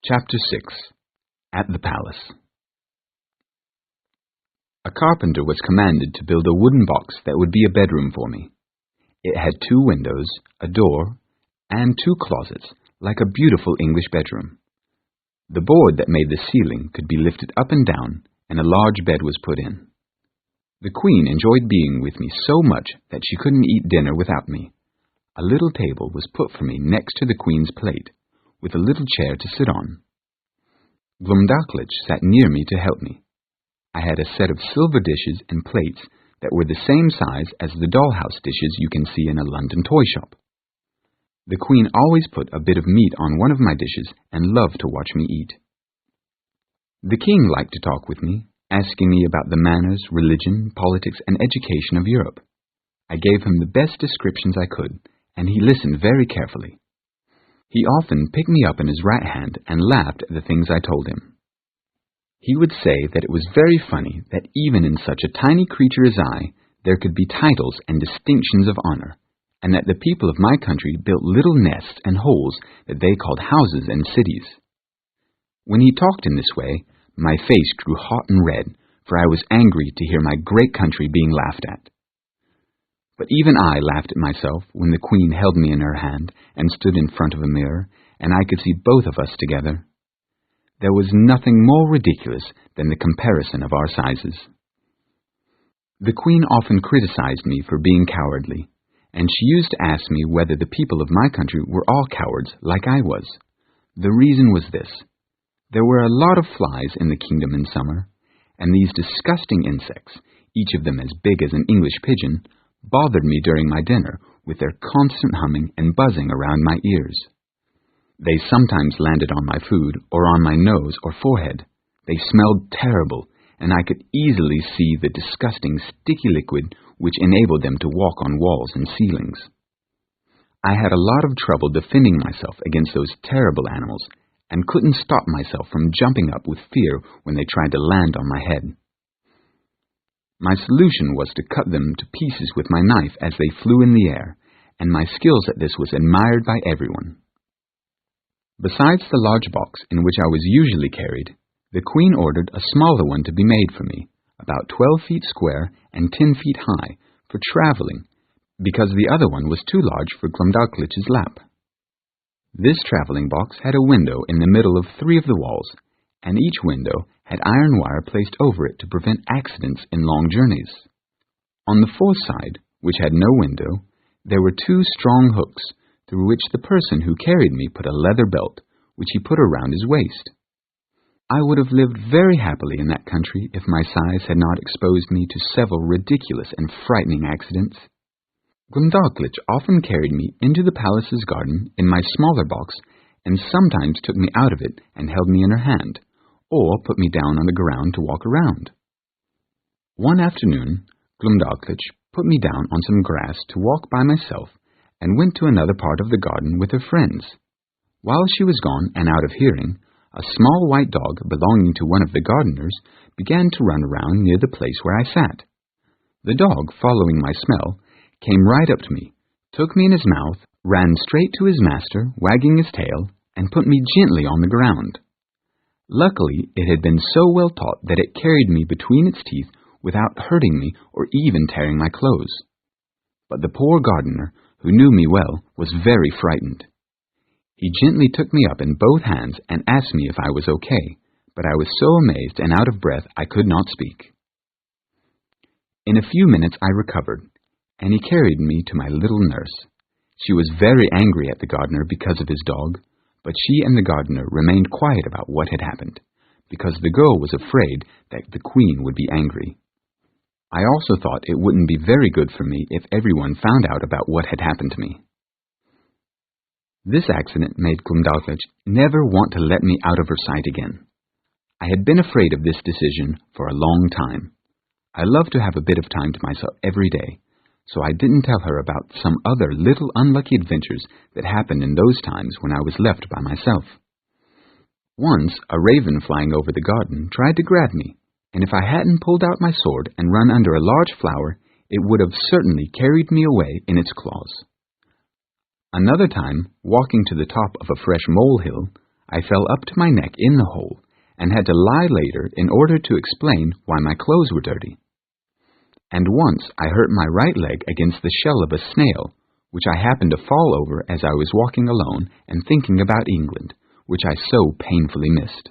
Chapter 6. At the Palace. A carpenter was commanded to build a wooden box that would be a bedroom for me. It had 2 windows, a door, and 2 closets, like a beautiful English bedroom. The board that made the ceiling could be lifted up and down, and a large bed was put in. The Queen enjoyed being with me so much that she couldn't eat dinner without me. A little table was put for me next to the Queen's plate, with a little chair to sit on. Glumdalclitch sat near me to help me. I had a set of silver dishes and plates that were the same size as the dollhouse dishes you can see in a London toy shop. The Queen always put a bit of meat on one of my dishes and loved to watch me eat. The King liked to talk with me, asking me about the manners, religion, politics, and education of Europe. I gave him the best descriptions I could, and he listened very carefully. He often picked me up in his right hand and laughed at the things I told him. He would say that it was very funny that even in such a tiny creature as I, there could be titles and distinctions of honor, and that the people of my country built little nests and holes that they called houses and cities. When he talked in this way, my face grew hot and red, for I was angry to hear my great country being laughed at. But even I laughed at myself when the Queen held me in her hand and stood in front of a mirror, and I could see both of us together. There was nothing more ridiculous than the comparison of our sizes. The Queen often criticized me for being cowardly, and she used to ask me whether the people of my country were all cowards like I was. The reason was this. There were a lot of flies in the kingdom in summer, and these disgusting insects, each of them as big as an English pigeon, bothered me during my dinner with their constant humming and buzzing around my ears. They sometimes landed on my food or on my nose or forehead. They smelled terrible, and I could easily see the disgusting sticky liquid which enabled them to walk on walls and ceilings. I had a lot of trouble defending myself against those terrible animals, and couldn't stop myself from jumping up with fear when they tried to land on my head. My solution was to cut them to pieces with my knife as they flew in the air, and my skills at this was admired by everyone. Besides the large box in which I was usually carried, the Queen ordered a smaller one to be made for me, about 12 feet square and 10 feet high, for traveling, because the other one was too large for Glumdalclitch's lap. This traveling box had a window in the middle of 3 of the walls, and each window had iron wire placed over it to prevent accidents in long journeys. On the 4th side, which had no window, there were 2 strong hooks, through which the person who carried me put a leather belt, which he put around his waist. I would have lived very happily in that country if my size had not exposed me to several ridiculous and frightening accidents. Glumdalclitch often carried me into the palace's garden in my smaller box, and sometimes took me out of it and held me in her hand, or put me down on the ground to walk around. One afternoon, Glumdalclitch put me down on some grass to walk by myself, and went to another part of the garden with her friends. While she was gone and out of hearing, a small white dog belonging to one of the gardeners began to run around near the place where I sat. The dog, following my smell, came right up to me, took me in his mouth, ran straight to his master, wagging his tail, and put me gently on the ground. Luckily, it had been so well taught that it carried me between its teeth without hurting me or even tearing my clothes. But the poor gardener, who knew me well, was very frightened. He gently took me up in both hands and asked me if I was okay, but I was so amazed and out of breath I could not speak. In a few minutes I recovered, and he carried me to my little nurse. She was very angry at the gardener because of his dog, but she and the gardener remained quiet about what had happened, because the girl was afraid that the Queen would be angry. I also thought it wouldn't be very good for me if everyone found out about what had happened to me. This accident made Glumdalclitch never want to let me out of her sight again. I had been afraid of this decision for a long time. I loved to have a bit of time to myself every day, so I didn't tell her about some other little unlucky adventures that happened in those times when I was left by myself. Once, a raven flying over the garden tried to grab me, and if I hadn't pulled out my sword and run under a large flower, it would have certainly carried me away in its claws. Another time, walking to the top of a fresh molehill, I fell up to my neck in the hole, and had to lie later in order to explain why my clothes were dirty. And once I hurt my right leg against the shell of a snail, which I happened to fall over as I was walking alone and thinking about England, which I so painfully missed.